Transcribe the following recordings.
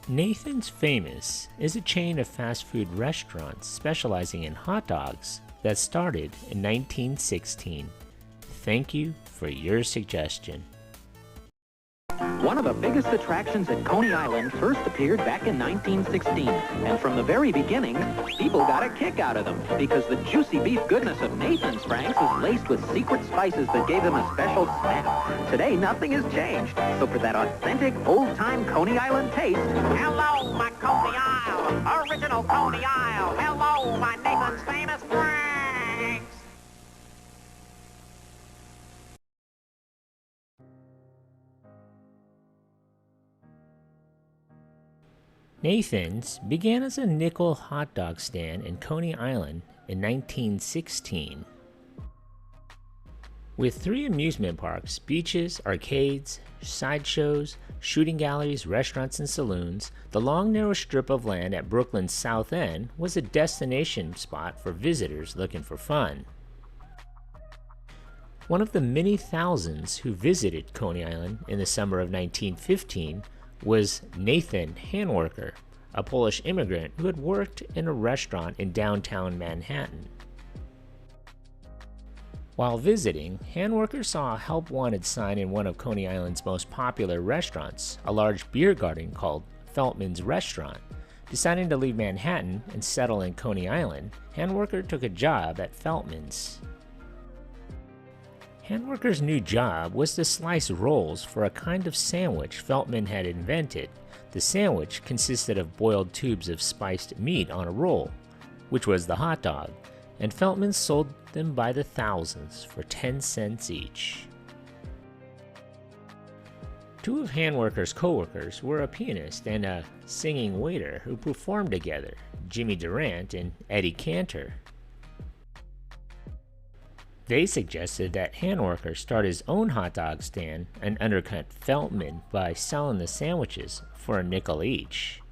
Nathan's Famous is a chain of fast food restaurants specializing in hot dogs that started in 1916. Thank you for your suggestion. One of the biggest attractions at Coney Island first appeared back in 1916. And from the very beginning, people got a kick out of them because the juicy beef goodness of Nathan's Franks was laced with secret spices that gave them a special snap. Today, nothing has changed. So for that authentic, old-time Coney Island taste, hello, my Coney Isle, original Coney Isle. Hello, my Nathan's Famous Franks. Nathan's began as a nickel hot dog stand in Coney Island in 1916. With 3 amusement parks, beaches, arcades, sideshows, shooting galleries, restaurants, and saloons, the long narrow strip of land at Brooklyn's South End was a destination spot for visitors looking for fun. One of the many thousands who visited Coney Island in the summer of 1915 was Nathan Handwerker, a Polish immigrant who had worked in a restaurant in downtown Manhattan. While visiting, Handwerker saw a help wanted sign in one of Coney Island's most popular restaurants, a large beer garden called Feltman's Restaurant. Deciding to leave Manhattan and settle in Coney Island, Handwerker took a job at Feltman's. Handwerker's new job was to slice rolls for a kind of sandwich Feltman had invented. The sandwich consisted of boiled tubes of spiced meat on a roll, which was the hot dog, and Feltman sold them by the thousands for 10 cents each. 2 of Handwerker's co-workers were a pianist and a singing waiter who performed together, Jimmy Durant and Eddie Cantor. They suggested that Handwerker start his own hot dog stand and undercut Feltman by selling the sandwiches for a nickel each.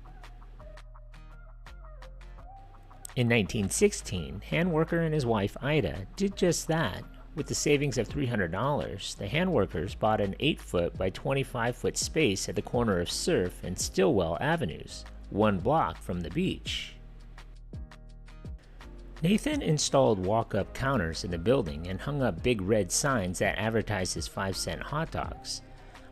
In 1916, Handwerker and his wife Ida did just that. With the savings of $300, the Handwerkers bought an 8-foot by 25-foot space at the corner of Surf and Stillwell Avenues, 1 block from the beach. Nathan installed walk-up counters in the building and hung up big red signs that advertised his 5-cent hot dogs.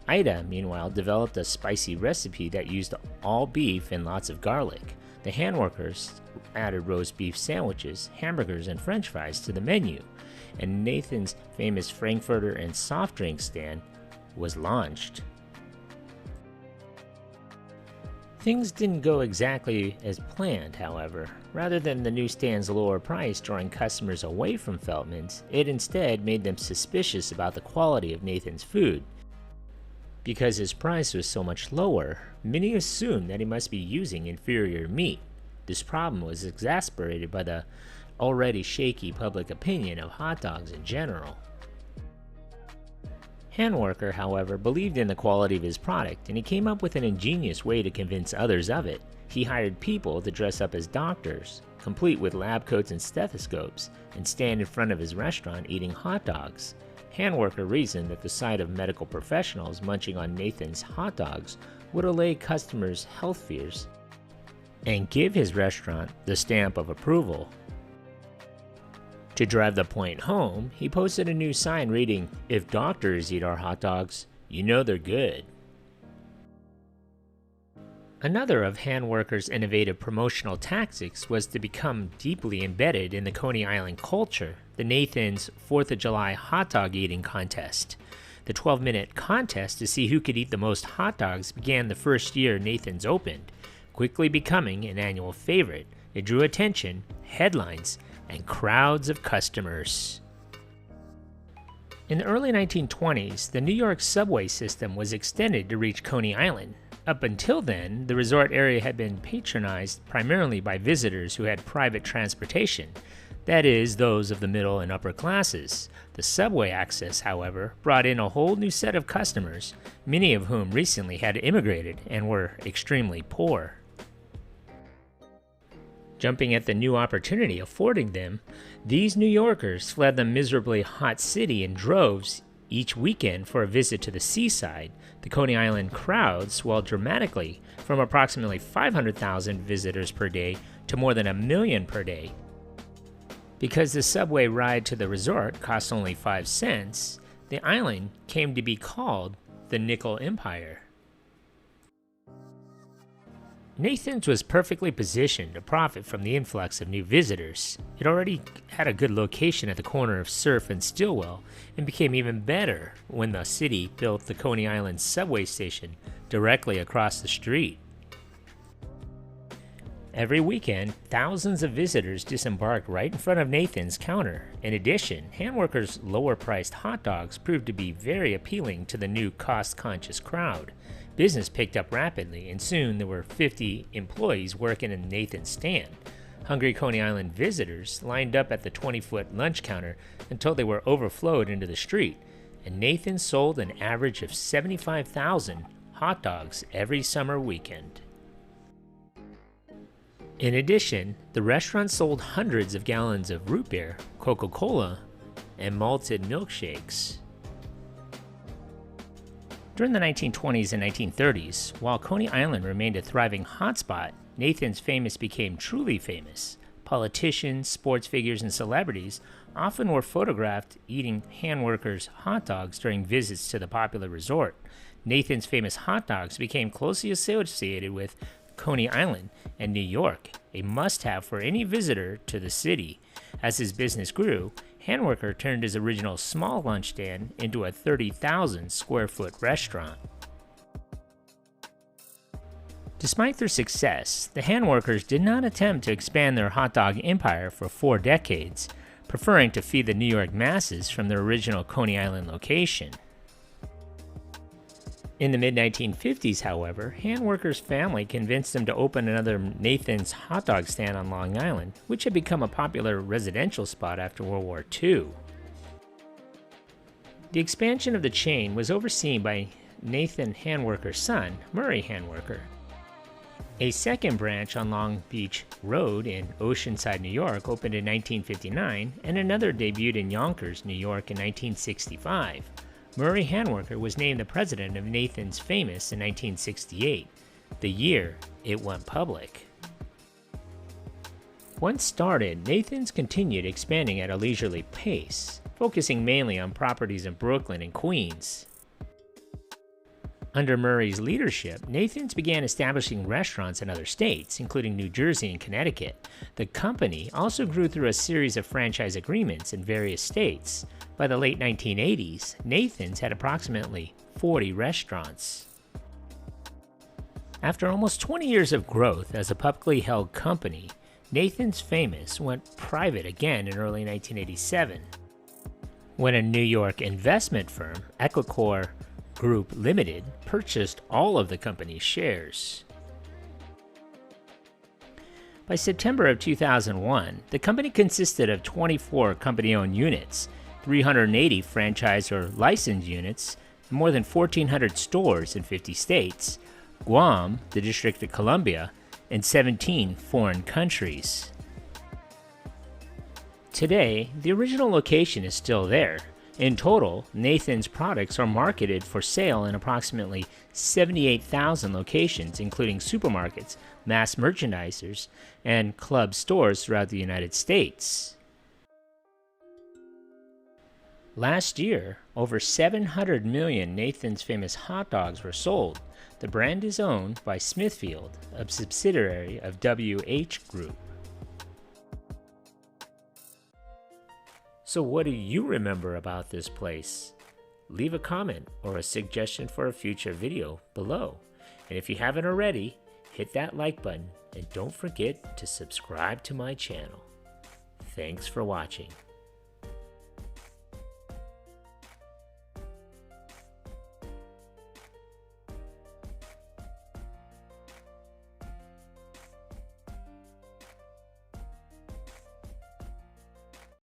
Ida, meanwhile, developed a spicy recipe that used all beef and lots of garlic. The Handwerkers added roast beef sandwiches, hamburgers, and french fries to the menu, and Nathan's famous Frankfurter and soft drink stand was launched. Things didn't go exactly as planned, however. Rather than the newsstand's lower price drawing customers away from Feltman's, it instead made them suspicious about the quality of Nathan's food. Because his price was so much lower, many assumed that he must be using inferior meat. This problem was exacerbated by the already shaky public opinion of hot dogs in general. Handwerker, however, believed in the quality of his product, and he came up with an ingenious way to convince others of it. He hired people to dress up as doctors, complete with lab coats and stethoscopes, and stand in front of his restaurant eating hot dogs. Handwerker reasoned that the sight of medical professionals munching on Nathan's hot dogs would allay customers' health fears and give his restaurant the stamp of approval. To drive the point home, he posted a new sign reading, "If doctors eat our hot dogs, you know they're good." Another of Handwerker's innovative promotional tactics was to become deeply embedded in the Coney Island culture, the Nathan's 4th of July hot dog eating contest. The 12-minute contest to see who could eat the most hot dogs began the first year Nathan's opened, quickly becoming an annual favorite. It drew attention, headlines, and crowds of customers. In the early 1920s, the New York subway system was extended to reach Coney Island. Up until then, the resort area had been patronized primarily by visitors who had private transportation, that is, those of the middle and upper classes. The subway access, however, brought in a whole new set of customers, many of whom recently had immigrated and were extremely poor. Jumping at the new opportunity afforded them, these New Yorkers fled the miserably hot city in droves each weekend for a visit to the seaside. The Coney Island crowd swelled dramatically from approximately 500,000 visitors per day to more than 1 million per day. Because the subway ride to the resort costs only 5 cents, the island came to be called the Nickel Empire. Nathan's was perfectly positioned to profit from the influx of new visitors. It already had a good location at the corner of Surf and Stillwell, and became even better when the city built the Coney Island subway station directly across the street. Every weekend, thousands of visitors disembarked right in front of Nathan's counter. In addition, handworkers' lower-priced hot dogs proved to be very appealing to the new cost-conscious crowd. Business picked up rapidly, and soon there were 50 employees working in Nathan's stand. Hungry Coney Island visitors lined up at the 20-foot lunch counter until they were overflowed into the street, and Nathan sold an average of 75,000 hot dogs every summer weekend. In addition, the restaurant sold hundreds of gallons of root beer, Coca-Cola, and malted milkshakes. During the 1920s and 1930s, while Coney Island remained a thriving hotspot, Nathan's Famous became truly famous. Politicians, sports figures, and celebrities often were photographed eating handworkers' hot dogs during visits to the popular resort. Nathan's Famous hot dogs became closely associated with Coney Island and New York, a must-have for any visitor to the city. As his business grew, Handworker turned his original small lunch stand into a 30,000 square foot restaurant. Despite their success, the Handworkers did not attempt to expand their hot dog empire for 4 decades, preferring to feed the New York masses from their original Coney Island location. In the mid-1950s, however, Handworker's family convinced them to open another Nathan's hot dog stand on Long Island, which had become a popular residential spot after World War II. The expansion of the chain was overseen by Nathan Handworker's son, Murray Handworker. A second branch on Long Beach Road in Oceanside, New York opened in 1959, and another debuted in Yonkers, New York in 1965. Murray Handworker was named the president of Nathan's Famous in 1968, the year it went public. Once started, Nathan's continued expanding at a leisurely pace, focusing mainly on properties in Brooklyn and Queens. Under Murray's leadership, Nathan's began establishing restaurants in other states, including New Jersey and Connecticut. The company also grew through a series of franchise agreements in various states. By the late 1980s, Nathan's had approximately 40 restaurants. After almost 20 years of growth as a publicly held company, Nathan's Famous went private again in early 1987, when a New York investment firm, Equicore Group Limited, purchased all of the company's shares. By September of 2001, the company consisted of 24 company-owned units, 380 franchise or licensed units, and more than 1,400 stores in 50 states, Guam, the District of Columbia, and 17 foreign countries. Today, the original location is still there. In total, Nathan's products are marketed for sale in approximately 78,000 locations, including supermarkets, mass merchandisers, and club stores throughout the United States. Last year, over 700 million Nathan's Famous hot dogs were sold. The brand is owned by Smithfield, a subsidiary of WH Group. So what do you remember about this place? Leave a comment or a suggestion for a future video below. And if you haven't already, hit that like button and don't forget to subscribe to my channel. Thanks for watching.